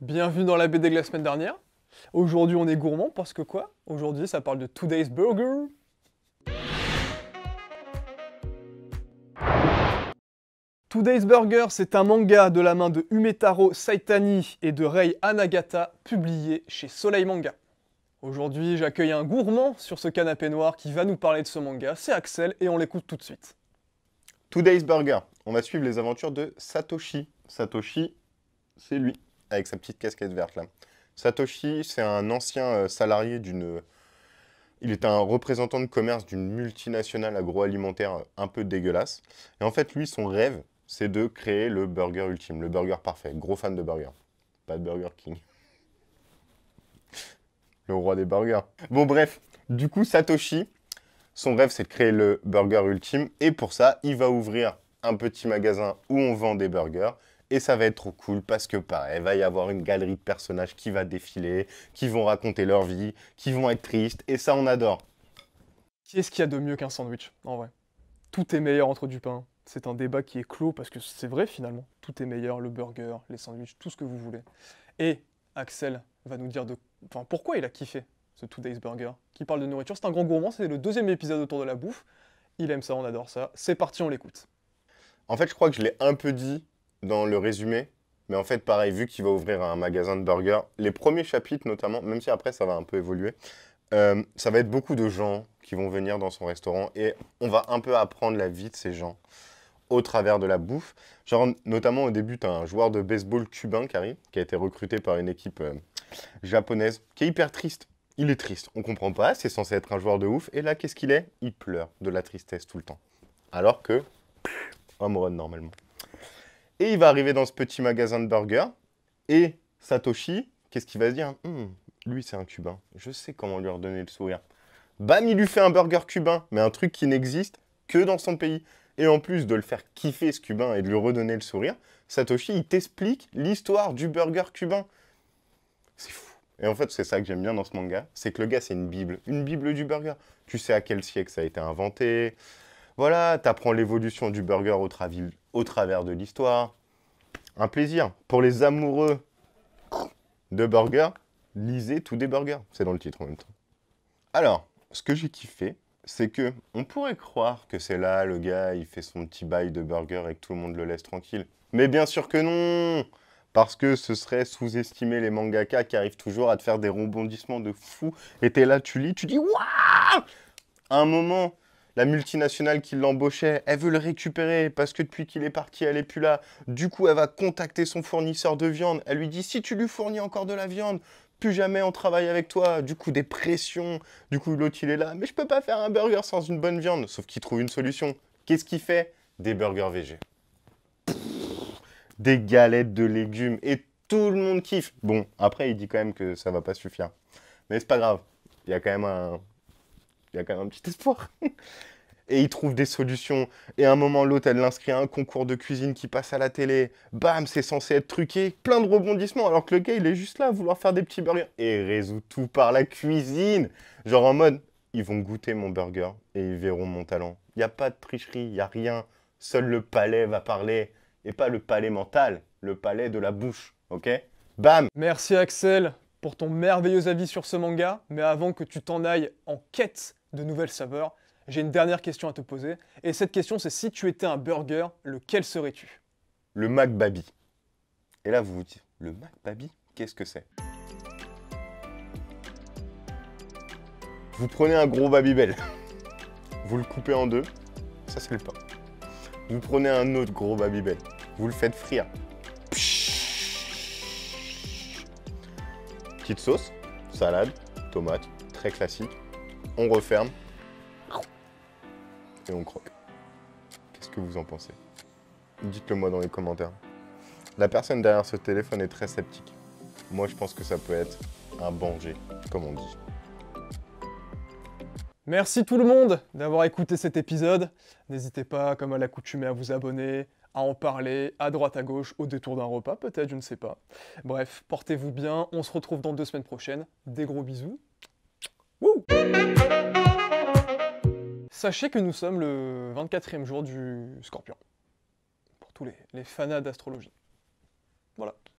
Bienvenue dans la BD de la semaine dernière. Aujourd'hui on est gourmand parce que quoi? Aujourd'hui ça parle de Today's Burger. Today's Burger, c'est un manga de la main de Umetaro Saitani et de Rei Anagata, publié chez Soleil Manga. Aujourd'hui j'accueille un gourmand sur ce canapé noir qui va nous parler de ce manga, c'est Axel et on l'écoute tout de suite. Today's Burger. On va suivre les aventures de Satoshi. Satoshi, c'est lui, avec sa petite casquette verte là. Satoshi, c'est un ancien salarié d'une... Il est un représentant de commerce d'une multinationale agroalimentaire un peu dégueulasse. Et en fait, lui, son rêve, c'est de créer le burger ultime, le burger parfait. Gros fan de burger. Pas de Burger King. Le roi des burgers. Bon, bref. Du coup, Satoshi, son rêve, c'est de créer le burger ultime. Et pour ça, il va ouvrir un petit magasin où on vend des burgers. Et ça va être trop cool parce que pareil, il va y avoir une galerie de personnages qui va défiler, qui vont raconter leur vie, qui vont être tristes. Et ça, on adore. Qu'est-ce qu'il y a de mieux qu'un sandwich, en vrai? Tout est meilleur entre du pain. C'est un débat qui est clos parce que c'est vrai finalement. Tout est meilleur, le burger, les sandwichs, tout ce que vous voulez. Et Axel va nous dire pourquoi il a kiffé ce Today's Burger, qui parle de nourriture. C'est un grand gourmand, c'est le deuxième épisode autour de la bouffe. Il aime ça, on adore ça. C'est parti, on l'écoute. En fait, je crois que je l'ai un peu dit dans le résumé. Mais en fait, pareil, vu qu'il va ouvrir un magasin de burgers, les premiers chapitres notamment, même si après ça va un peu évoluer, ça va être beaucoup de gens qui vont venir dans son restaurant et on va un peu apprendre la vie de ces gens au travers de la bouffe. Genre, notamment au début, tu as un joueur de baseball cubain qui arrive, qui a été recruté par une équipe japonaise, qui est hyper triste. Il est triste, on comprend pas, c'est censé être un joueur de ouf. Et là, qu'est-ce qu'il est? Il pleure de la tristesse tout le temps. Alors que, home run normalement. Et il va arriver dans ce petit magasin de burgers. Et Satoshi, qu'est-ce qu'il va se dire? Lui, c'est un Cubain. Je sais comment lui redonner le sourire. Bam, il lui fait un burger cubain. Mais un truc qui n'existe que dans son pays. Et en plus de le faire kiffer, ce Cubain, et de lui redonner le sourire, Satoshi, il t'explique l'histoire du burger cubain. C'est fou. Et en fait, c'est ça que j'aime bien dans ce manga. C'est que le gars, c'est une bible du burger. Tu sais à quel siècle ça a été inventé. Voilà, t'apprends l'évolution du burger au travers de l'histoire. Un plaisir. Pour les amoureux de burgers, lisez tous des burgers. C'est dans le titre en même temps. Alors, ce que j'ai kiffé, c'est que on pourrait croire que c'est là, le gars, il fait son petit bail de burger et que tout le monde le laisse tranquille. Mais bien sûr que non! Parce que ce serait sous-estimer les mangaka qui arrivent toujours à te faire des rebondissements de fou. Et t'es là, tu lis, tu dis « Waouh !» À un moment, la multinationale qui l'embauchait, elle veut le récupérer parce que depuis qu'il est parti, elle est plus là. Du coup, elle va contacter son fournisseur de viande. Elle lui dit « Si tu lui fournis encore de la viande, plus jamais on travaille avec toi. » Du coup, des pressions. Du coup, l'autre, il est là « Mais je peux pas faire un burger sans une bonne viande. » Sauf qu'il trouve une solution. Qu'est-ce qu'il fait? Des burgers végés. Des galettes de légumes. Et tout le monde kiffe. Bon, après, il dit quand même que ça va pas suffire. Mais c'est pas grave. Il y a quand même un petit espoir. Et il trouve des solutions. Et à un moment, l'autre, elle l'inscrit à un concours de cuisine qui passe à la télé. Bam, c'est censé être truqué. Plein de rebondissements. Alors que le gars, il est juste là à vouloir faire des petits burgers. Et il résout tout par la cuisine. Genre en mode, ils vont goûter mon burger et ils verront mon talent. Il n'y a pas de tricherie, il n'y a rien. Seul le palais va parler. Et pas le palais mental, le palais de la bouche. Ok? Bam! Merci Axel pour ton merveilleux avis sur ce manga, mais avant que tu t'en ailles en quête de nouvelles saveurs, j'ai une dernière question à te poser. Et cette question, c'est si tu étais un burger, lequel serais-tu? Le McBaby. Et là, vous vous dites, le McBaby, qu'est-ce que c'est? Vous prenez un gros Babybel, vous le coupez en deux, ça c'est le pain. Vous prenez un autre gros Babybel, vous le faites frire. Petite sauce, salade, tomate, très classique. On referme et on croque. Qu'est-ce que vous en pensez? Dites-le moi dans les commentaires. La personne derrière ce téléphone est très sceptique. Moi, je pense que ça peut être un danger, comme on dit. Merci tout le monde d'avoir écouté cet épisode. N'hésitez pas, comme à l'accoutumée, à vous abonner, à en parler, à droite, à gauche, au détour d'un repas, peut-être, je ne sais pas. Bref, portez-vous bien, on se retrouve dans 2 semaines prochaines. Des gros bisous. Wouh! Sachez que nous sommes le 24e jour du Scorpion, pour tous les fanas d'astrologie.